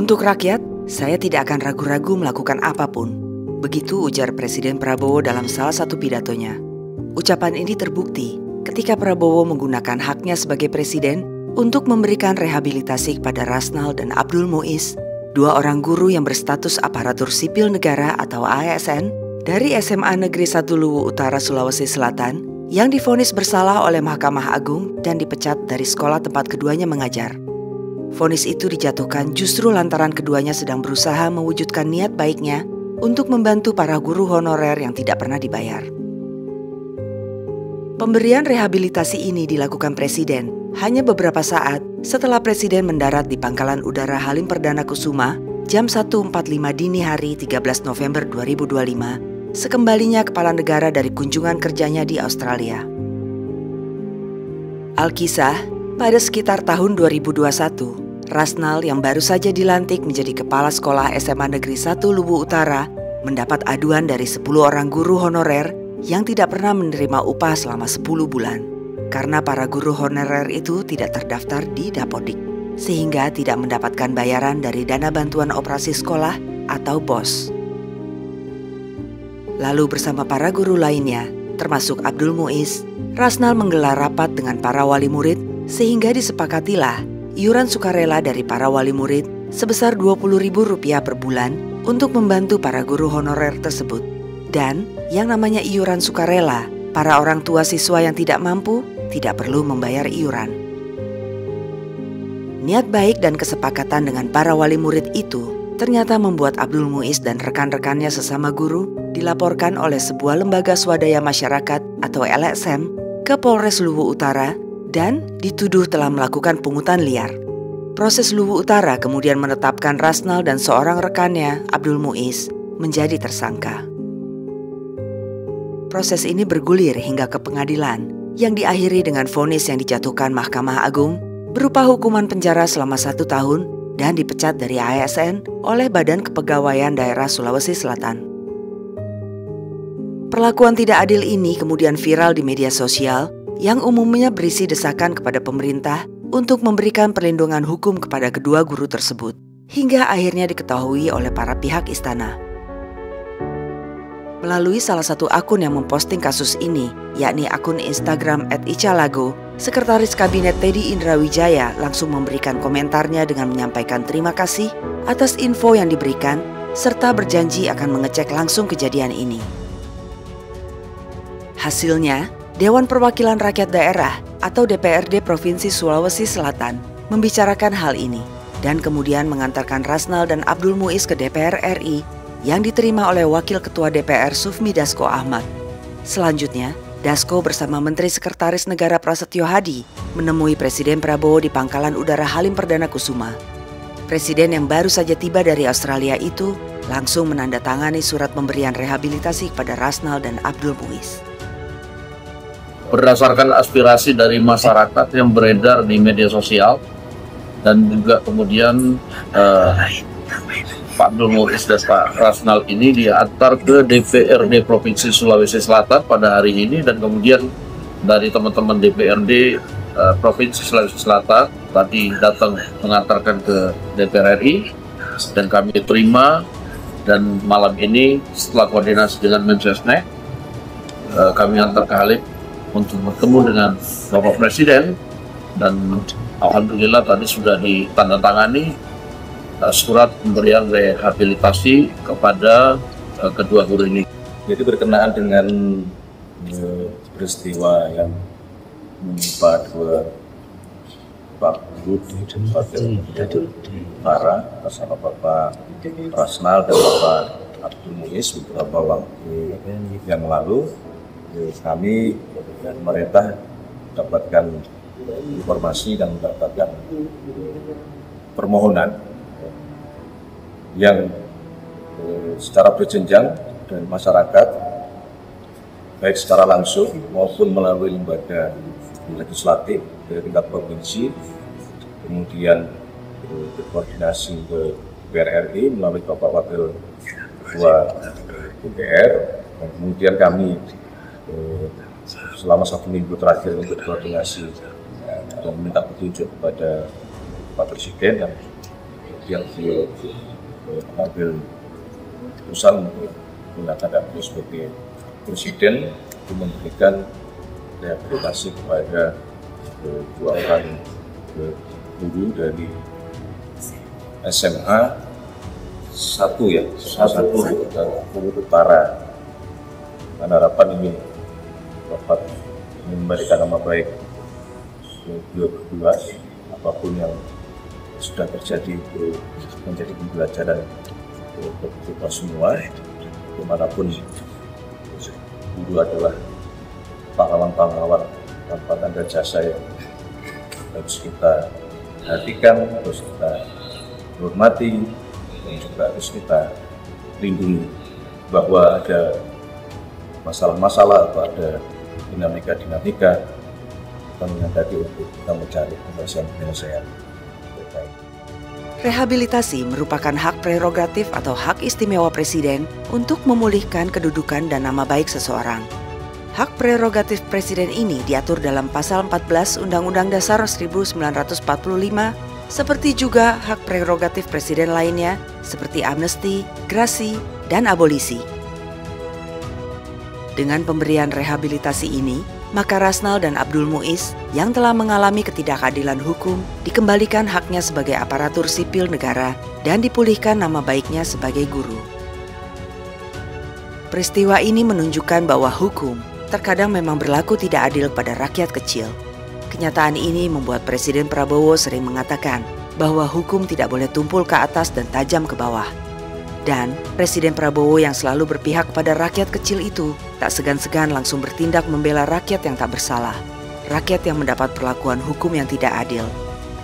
Untuk rakyat, saya tidak akan ragu-ragu melakukan apapun. Begitu ujar Presiden Prabowo dalam salah satu pidatonya. Ucapan ini terbukti ketika Prabowo menggunakan haknya sebagai presiden untuk memberikan rehabilitasi kepada Rasnal dan Abdul Muiz, dua orang guru yang berstatus aparatur sipil negara atau ASN dari SMA Negeri 1 Luwu Utara, Sulawesi Selatan yang divonis bersalah oleh Mahkamah Agung dan dipecat dari sekolah tempat keduanya mengajar. Vonis itu dijatuhkan justru lantaran keduanya sedang berusaha mewujudkan niat baiknya untuk membantu para guru honorer yang tidak pernah dibayar. Pemberian rehabilitasi ini dilakukan Presiden hanya beberapa saat setelah Presiden mendarat di Pangkalan Udara Halim Perdana Kusuma jam 1.45 dini hari 13 November 2025, sekembalinya kepala negara dari kunjungan kerjanya di Australia. Alkisah, pada sekitar tahun 2021, Rasnal yang baru saja dilantik menjadi kepala sekolah SMA Negeri 1 Luwu Utara mendapat aduan dari 10 orang guru honorer yang tidak pernah menerima upah selama 10 bulan. Karena para guru honorer itu tidak terdaftar di Dapodik, sehingga tidak mendapatkan bayaran dari dana bantuan operasi sekolah atau BOS. Lalu bersama para guru lainnya, termasuk Abdul Muiz, Rasnal menggelar rapat dengan para wali murid sehingga disepakatilah iuran sukarela dari para wali murid sebesar Rp20.000 per bulan untuk membantu para guru honorer tersebut. Dan yang namanya iuran sukarela, para orang tua siswa yang tidak mampu tidak perlu membayar iuran. Niat baik dan kesepakatan dengan para wali murid itu ternyata membuat Abdul Muiz dan rekan-rekannya sesama guru dilaporkan oleh sebuah lembaga swadaya masyarakat atau LSM ke Polres Luwu Utara dan dituduh telah melakukan pungutan liar. Proses Luwu Utara kemudian menetapkan Rasnal dan seorang rekannya, Abdul Muiz, menjadi tersangka. Proses ini bergulir hingga ke pengadilan yang diakhiri dengan vonis yang dijatuhkan Mahkamah Agung berupa hukuman penjara selama 1 tahun dan dipecat dari ASN oleh Badan Kepegawaian Daerah Sulawesi Selatan. Perlakuan tidak adil ini kemudian viral di media sosial yang umumnya berisi desakan kepada pemerintah untuk memberikan perlindungan hukum kepada kedua guru tersebut, hingga akhirnya diketahui oleh para pihak istana. Melalui salah satu akun yang memposting kasus ini, yakni akun Instagram @icalago, Sekretaris Kabinet Teddy Indrawijaya langsung memberikan komentarnya dengan menyampaikan terima kasih atas info yang diberikan, serta berjanji akan mengecek langsung kejadian ini. Hasilnya, Dewan Perwakilan Rakyat Daerah atau DPRD Provinsi Sulawesi Selatan membicarakan hal ini dan kemudian mengantarkan Rasnal dan Abdul Muiz ke DPR RI yang diterima oleh Wakil Ketua DPR Sufmi Dasko Ahmad. Selanjutnya, Dasko bersama Menteri Sekretaris Negara Prasetyo Hadi menemui Presiden Prabowo di Pangkalan Udara Halim Perdana Kusuma. Presiden yang baru saja tiba dari Australia itu langsung menandatangani surat pemberian rehabilitasi kepada Rasnal dan Abdul Muiz. Berdasarkan aspirasi dari masyarakat yang beredar di media sosial dan juga kemudian Pak Abdul Muiz dan Pak Rasnal ini diantar ke DPRD Provinsi Sulawesi Selatan pada hari ini, dan kemudian dari teman-teman DPRD Provinsi Sulawesi Selatan tadi datang mengantarkan ke DPR RI dan kami terima, dan malam ini setelah koordinasi dengan Mensesnek kami antar ke Halim untuk bertemu dengan Bapak Presiden, dan alhamdulillah tadi sudah ditandatangani surat pemberian rehabilitasi kepada kedua guru ini. Jadi berkenaan dengan peristiwa yang menimpa dua Pak Guru di tempat Utara bersama Bapak Rasnal dan Bapak Abdul Muiz beberapa waktu yang lalu, kami dan pemerintah mendapatkan informasi dan mendapatkan permohonan yang secara berjenjang dari masyarakat, baik secara langsung maupun melalui lembaga legislatif dari tingkat provinsi, kemudian berkoordinasi ke DPR RI melalui Bapak Wakil Ketua DPR, dan kemudian kami selama 1 minggu terakhir untuk koordinasi dan meminta petunjuk kepada Pak Presiden dan yang beliau mengambil keputusan untuk mengatakan beliau sebagai presiden untuk memberikan rehabilitasi kepada dua orang guru dari SMA satu Utara. Dan harapan ini dapat memberikan nama baik beliau berdua. Apapun yang sudah terjadi itu menjadi pembelajaran untuk kita semua. Dimanapun guru adalah pahlawan-pahlawan tanpa tanda jasa yang harus kita perhatikan, harus kita hormati, dan juga harus kita lindungi. Bahwa ada masalah-masalah atau ada dinamika-dinamika, kita menghadapi untuk kita mencari penyelesaian terbaik. Rehabilitasi merupakan hak prerogatif atau hak istimewa Presiden untuk memulihkan kedudukan dan nama baik seseorang. Hak prerogatif Presiden ini diatur dalam Pasal 14 Undang-Undang Dasar 1945, seperti juga hak prerogatif Presiden lainnya seperti amnesti, grasi, dan abolisi. Dengan pemberian rehabilitasi ini, maka Rasnal dan Abdul Muiz yang telah mengalami ketidakadilan hukum dikembalikan haknya sebagai aparatur sipil negara dan dipulihkan nama baiknya sebagai guru. Peristiwa ini menunjukkan bahwa hukum terkadang memang berlaku tidak adil pada rakyat kecil. Kenyataan ini membuat Presiden Prabowo sering mengatakan bahwa hukum tidak boleh tumpul ke atas dan tajam ke bawah. Dan Presiden Prabowo yang selalu berpihak pada rakyat kecil itu tak segan-segan langsung bertindak membela rakyat yang tak bersalah. Rakyat yang mendapat perlakuan hukum yang tidak adil.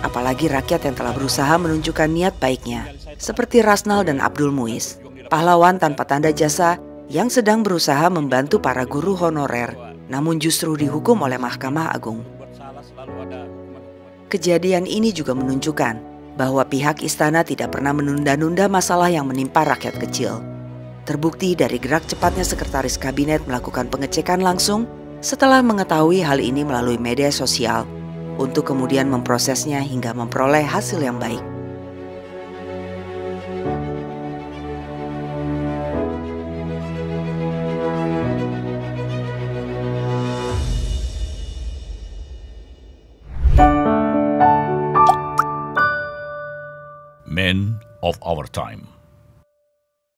Apalagi rakyat yang telah berusaha menunjukkan niat baiknya. Seperti Rasnal dan Abdul Muiz, pahlawan tanpa tanda jasa yang sedang berusaha membantu para guru honorer, namun justru dihukum oleh Mahkamah Agung. Kejadian ini juga menunjukkan bahwa pihak istana tidak pernah menunda-nunda masalah yang menimpa rakyat kecil. Terbukti dari gerak cepatnya Sekretaris Kabinet melakukan pengecekan langsung setelah mengetahui hal ini melalui media sosial, untuk kemudian memprosesnya hingga memperoleh hasil yang baik. Men of our time.